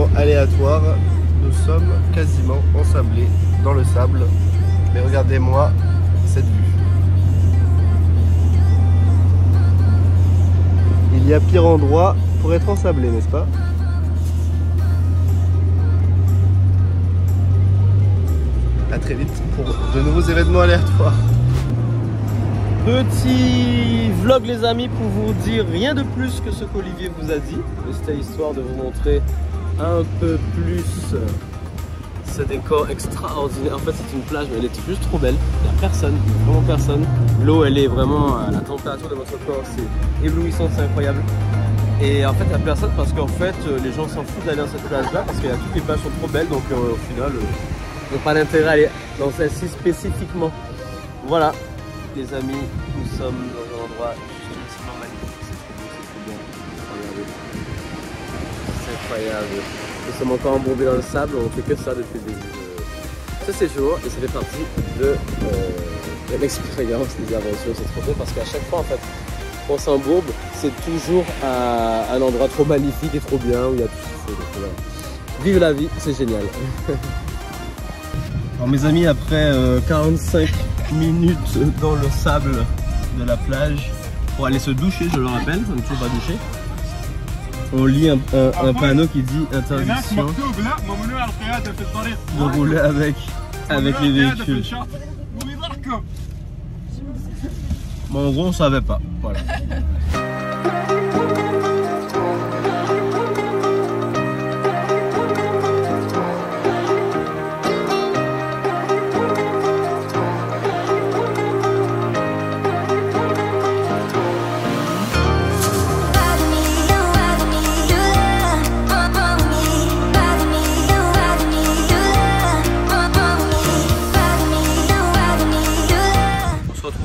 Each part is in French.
complètement aléatoire. Nous sommes quasiment ensablés dans le sable. Mais regardez-moi cette vue. Il y a pire endroit pour être ensablé, n'est-ce pas? A très vite pour de nouveaux événements aléatoires. Petit vlog les amis pour vous dire rien de plus que ce qu'Olivier vous a dit. C'était histoire de vous montrer un peu plus ce décor extraordinaire. En fait c'est une plage mais elle est juste trop belle. Il n'y a personne, vraiment personne. L'eau elle est vraiment à la température de votre corps. C'est éblouissant, c'est incroyable. Et en fait il n'y a personne parce qu'en fait les gens s'en foutent d'aller dans cette plage là parce que toutes les plages sont trop belles. Donc au final ils n'ont pas d'intérêt à aller dans celle-ci spécifiquement. Voilà. Les amis, nous sommes dans un endroit absolument magnifique, c'est incroyable. Nous sommes encore embourbés dans le sable, on fait que ça depuis le début de ce séjour et ça fait partie de l'expérience, des aventures, c'est trop beau parce qu'à chaque fois en fait qu'on s'embourbe, c'est toujours à un endroit trop magnifique et trop bien où il y a tout ce qu'il faut. Vive la vie, c'est génial. Alors mes amis, après 45 minutes dans le sable de la plage pour aller se doucher, je le rappelle, on n'est toujours pas douché. On lit un panneau qui dit interdiction de rouler avec les véhicules. Bon, en gros on savait pas, voilà.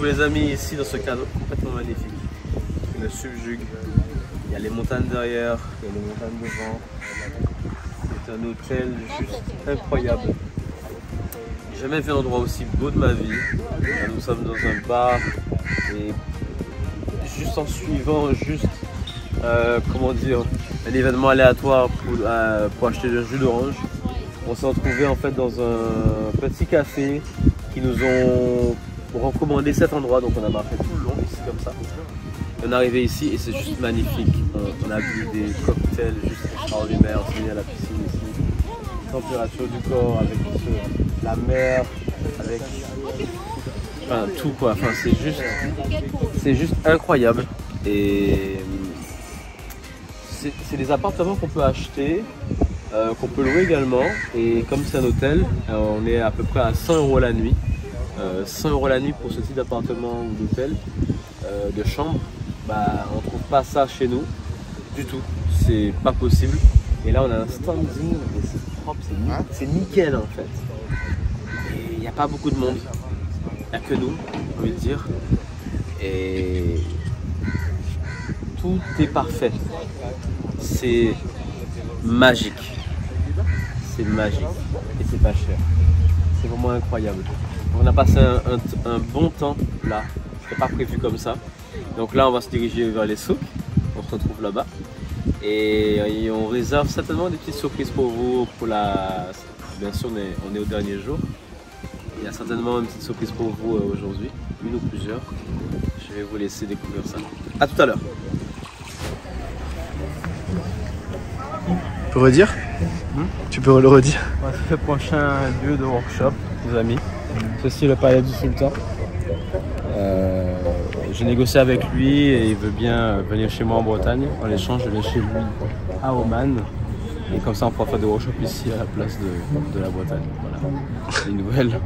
Les amis ici dans ce cadre complètement magnifique qui me subjugue. Il y a les montagnes derrière, il y a les montagnes devant. C'est un hôtel juste incroyable. J'ai jamais vu un endroit aussi beau de ma vie. Nous sommes dans un bar et juste en suivant comment dire, un événement aléatoire pour acheter du jus d'orange, on s'est retrouvé en fait dans un petit café qui nous ont recommandé cet endroit, donc on a marché tout le long ici comme ça. On est arrivé ici et c'est juste magnifique. On a bu des cocktails juste extraordinaires, on s'est mis à la piscine ici. Température du corps avec la mer, avec enfin, tout quoi. Enfin, c'est juste incroyable. Et c'est des appartements qu'on peut acheter, qu'on peut louer également. Et comme c'est un hôtel, on est à peu près à 100 € la nuit. 100 € la nuit pour ce type d'appartement ou d'hôtel, de chambre, bah, on trouve pas ça chez nous du tout, c'est pas possible. Et là on a un standing et c'est propre, c'est nickel en fait. Et il n'y a pas beaucoup de monde, il n'y a que nous, j'ai envie de dire. Et tout est parfait, c'est magique, et c'est pas cher, c'est vraiment incroyable. On a passé un bon temps là, c'était pas prévu comme ça. Donc là on va se diriger vers les souks, on se retrouve là-bas. Et on réserve certainement des petites surprises pour vous, bien sûr on est au dernier jour. Il y a certainement une petite surprise pour vous aujourd'hui, une ou plusieurs. Je vais vous laisser découvrir ça. A tout à l'heure. Tu peux redire? Tu peux le redire? C'est le prochain lieu de workshop, les amis. Ceci est le palais du sultan. J'ai négocié avec lui et il veut bien venir chez moi en Bretagne. En échange, je vais chez lui à Oman. Et comme ça, on pourra faire des workshops ici à la place de la Bretagne. Voilà, les nouvelles.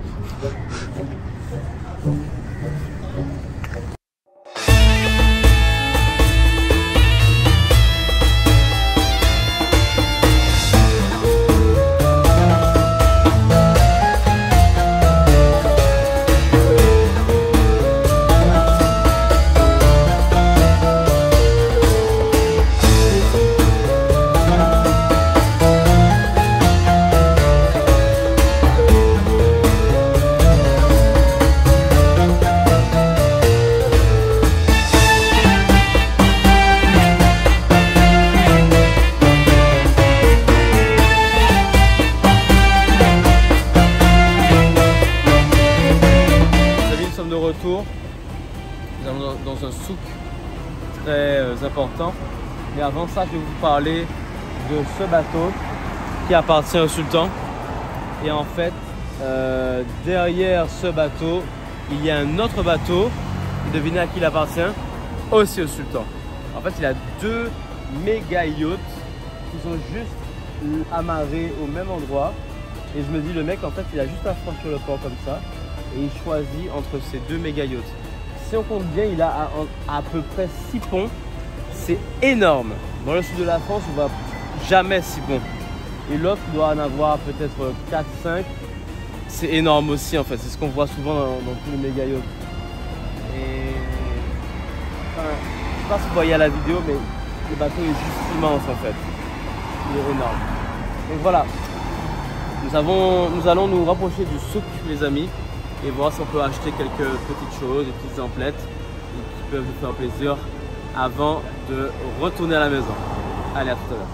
souk très important. Mais avant ça, je vais vous parler de ce bateau qui appartient au sultan. Et en fait, derrière ce bateau, il y a un autre bateau. Et devinez à qui il appartient? Aussi au sultan. En fait, il a deux méga yachts qui sont juste amarrés au même endroit. Et je me dis, le mec, en fait, il a juste à franchir le port comme ça. Et il choisit entre ces deux méga yachts. Si on compte bien, il a à peu près 6 ponts. C'est énorme. Dans le sud de la France, on ne voit jamais 6 ponts. Et l'autre doit en avoir peut-être 4-5. C'est énorme aussi, en fait. C'est ce qu'on voit souvent dans tous les méga yachts. Et enfin, je ne sais pas si vous voyez à la vidéo, mais le bateau est juste immense, en fait. Il est énorme. Donc voilà. Nous allons nous rapprocher du souk, les amis, et voir si on peut acheter quelques petites choses, des petites emplettes qui peuvent nous faire plaisir avant de retourner à la maison. Allez, à tout à l'heure.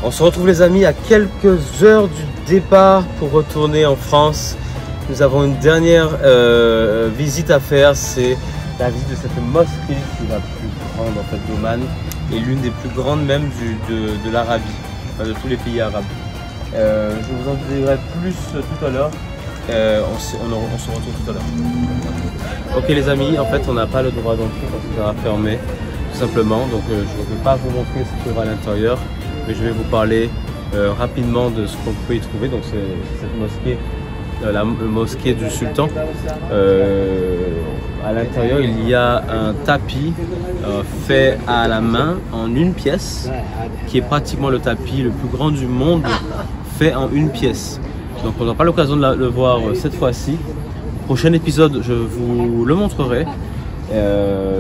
On se retrouve les amis à quelques heures du départ pour retourner en France. Nous avons une dernière visite à faire, c'est la visite de cette mosquée qui est la plus grande en fait d'Oman et l'une des plus grandes même de l'Arabie, enfin de tous les pays arabes. Je vous en dirai plus tout à l'heure. On se retrouve tout à l'heure. Ok les amis, en fait on n'a pas le droit d'entrer parce que ça sera fermé tout simplement, donc je ne vais pas vous montrer ce qu'il y aura à l'intérieur. Mais je vais vous parler rapidement de ce qu'on peut y trouver. Donc c'est cette mosquée, la mosquée du sultan. À l'intérieur, il y a un tapis fait à la main en une pièce, qui est pratiquement le tapis le plus grand du monde, fait en une pièce. Donc on n'aura pas l'occasion de le voir cette fois-ci. Prochain épisode, je vous le montrerai.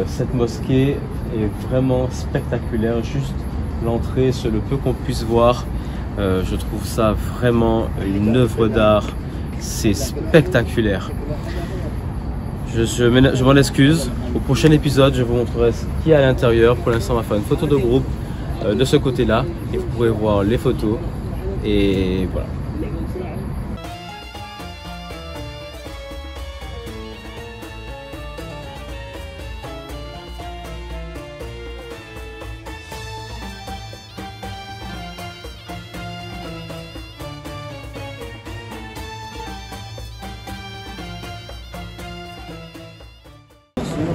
Cette mosquée est vraiment spectaculaire. Juste l'entrée, c'est le peu qu'on puisse voir. Je trouve ça vraiment une œuvre d'art. C'est spectaculaire. Je m'en excuse. Au prochain épisode, je vous montrerai ce qu'il y a à l'intérieur. Pour l'instant, on va faire une photo de groupe de ce côté-là. Et vous pourrez voir les photos. Et voilà.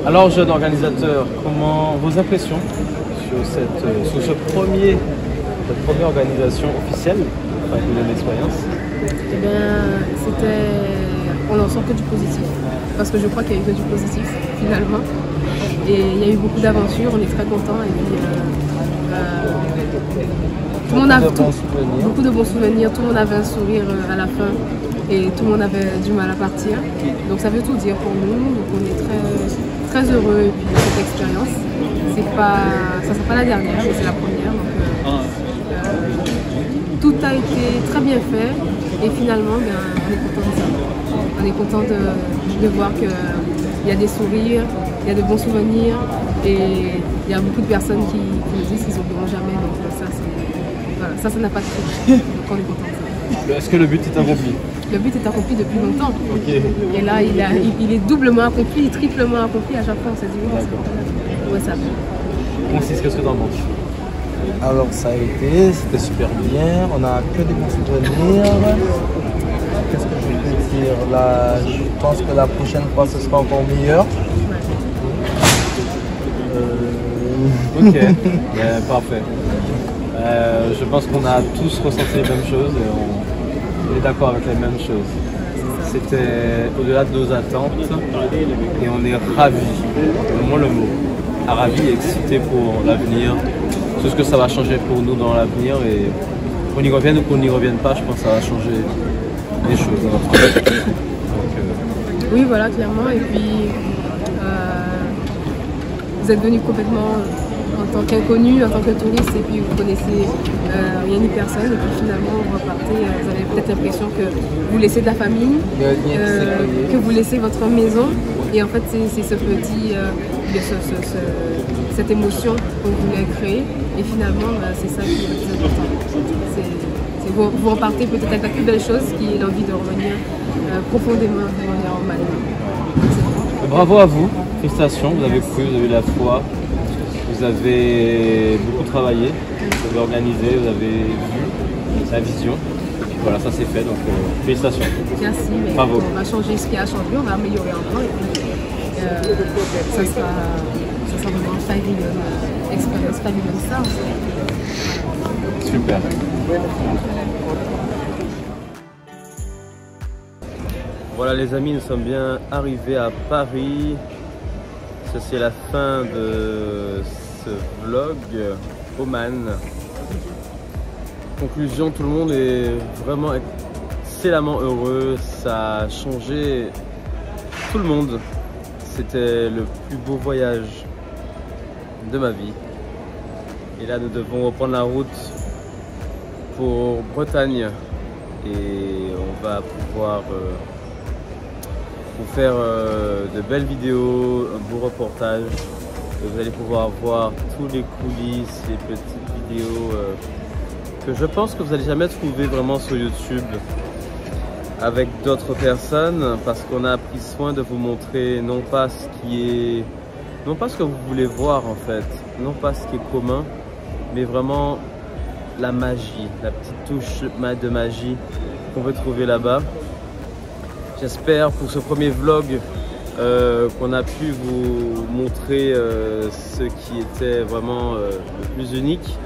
Alors jeune organisateur, comment vos impressions sur cette première organisation officielle de l'expérience? Eh bien, on n'en sort que du positif, parce que je crois qu'il y a eu que du positif finalement. Et il y a eu beaucoup d'aventures, on est très contents. Et puis, tout le monde a beaucoup de bons souvenirs, tout le monde avait un sourire à la fin et tout le monde avait du mal à partir. Donc ça veut tout dire pour nous, donc on est très heureux et puis de cette expérience. Ça ne sera pas la dernière, mais c'est la première. Donc, tout a été très bien fait et finalement on est content de ça. On est content de voir qu'il y a des sourires, il y a de bons souvenirs et il y a beaucoup de personnes qui nous disent qu'ils n'oublieront jamais. Donc ça n'a pas de prix. Donc on est content de ça. Est-ce que le but est accompli? Le but est accompli depuis longtemps. Okay. Et là, il est doublement accompli, triplement accompli à chaque fois. On s'est dit, oui, ouais, ça. Francis, qu'est-ce que tu en penses? Alors ça a été, c'était super bien, on a que des bons souvenirs. Qu'est-ce que je peux dire là? Je pense que la prochaine fois ce sera encore meilleur. Ok, parfait. Je pense qu'on a tous ressenti les mêmes choses et on est d'accord avec les mêmes choses. C'était au-delà de nos attentes et on est ravis, vraiment le mot, ravis et excités pour l'avenir, tout ce que ça va changer pour nous dans l'avenir et qu'on y revienne ou qu'on n'y revienne pas, je pense que ça va changer des choses dans notre vie. Oui, voilà, clairement. Et puis, vous êtes venu complètement en tant qu'inconnu, en tant que touriste, et puis vous connaissez rien ni personne. Et puis finalement, vous repartez, vous avez peut-être l'impression que vous laissez de la famille, que vous laissez votre maison. Et en fait, c'est ce petit, cette émotion qu'on voulait créer. Et finalement, c'est ça qui est le plus important. Vous repartez peut-être avec la plus belle chose, qui est l'envie de revenir profondément en Mali. Bravo à vous, félicitations, vous avez cru, vous avez eu la foi, vous avez beaucoup travaillé, vous avez organisé, vous avez vu la vision. Et puis voilà, ça c'est fait, donc félicitations. Merci, mais bravo. On va changer ce qui a changé, on va améliorer encore et puis ça sera vraiment fabuleux, expérience fabuleuse ça. Super. Voilà les amis, nous sommes bien arrivés à Paris. Ceci est la fin de ce vlog Oman. Conclusion, tout le monde est vraiment excellemment heureux. Ça a changé tout le monde. C'était le plus beau voyage de ma vie. Et là nous devons reprendre la route pour Bretagne. Et on va pouvoir vous faire de belles vidéos, un beau reportage. Et vous allez pouvoir voir tous les coulisses, les petites vidéos que je pense que vous n'allez jamais trouver vraiment sur YouTube avec d'autres personnes, parce qu'on a pris soin de vous montrer non pas ce que vous voulez voir en fait, non pas ce qui est commun, mais vraiment la magie, la petite touche de magie qu'on peut trouver là-bas. J'espère pour ce premier vlog qu'on a pu vous montrer ce qui était vraiment le plus unique.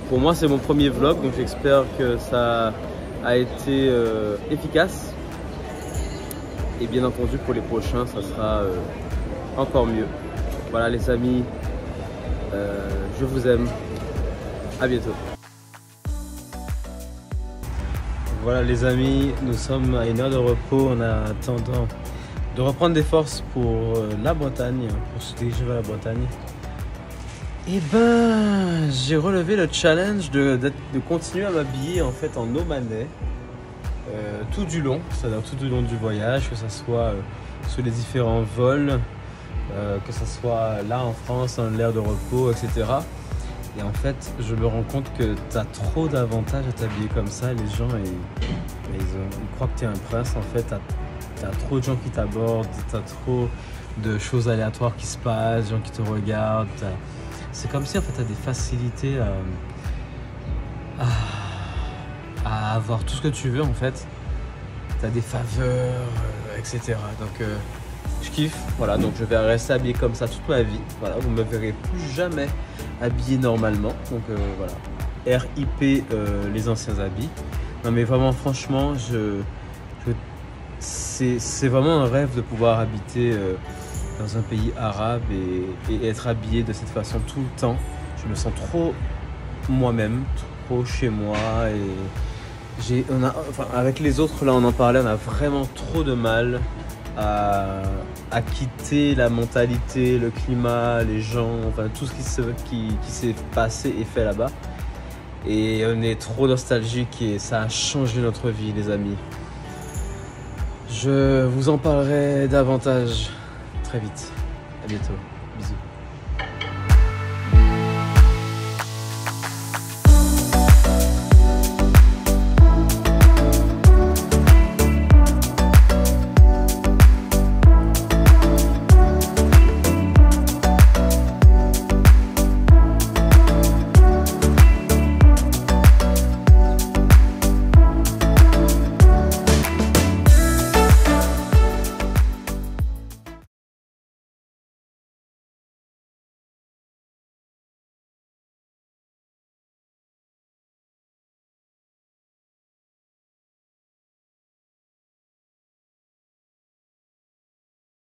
Pour moi c'est mon premier vlog, donc j'espère que ça a été efficace. Et bien entendu pour les prochains ça sera encore mieux. Voilà les amis, je vous aime, à bientôt. Voilà les amis, nous sommes à une heure de repos en attendant de reprendre des forces pour la Bretagne, pour se diriger vers la Bretagne. Et ben, j'ai relevé le challenge de continuer à m'habiller en fait en omanais tout du long, c'est-à-dire tout du long du voyage, que ce soit sur les différents vols, que ce soit là en France, dans l'aire de repos, etc. Et en fait, je me rends compte que tu as trop d'avantages à t'habiller comme ça. Les gens, ils croient que tu es un prince. En fait, tu as trop de gens qui t'abordent, tu as trop de choses aléatoires qui se passent, des gens qui te regardent. C'est comme si en fait, tu as des facilités à avoir tout ce que tu veux en fait. Tu as des faveurs, etc. Donc, je kiffe. Voilà, donc je vais rester habillé comme ça toute ma vie. Voilà, vous ne me verrez plus jamais habillé normalement. Donc voilà, RIP les anciens habits. Non mais vraiment franchement, c'est vraiment un rêve de pouvoir habiter dans un pays arabe et être habillé de cette façon tout le temps. Je me sens trop moi-même, trop chez moi et avec les autres là on en parlait, on a vraiment trop de mal à quitter la mentalité, le climat, les gens, enfin tout ce qui s'est passé et fait là-bas. Et on est trop nostalgique et ça a changé notre vie les amis. Je vous en parlerai davantage très vite. À bientôt. Bisous.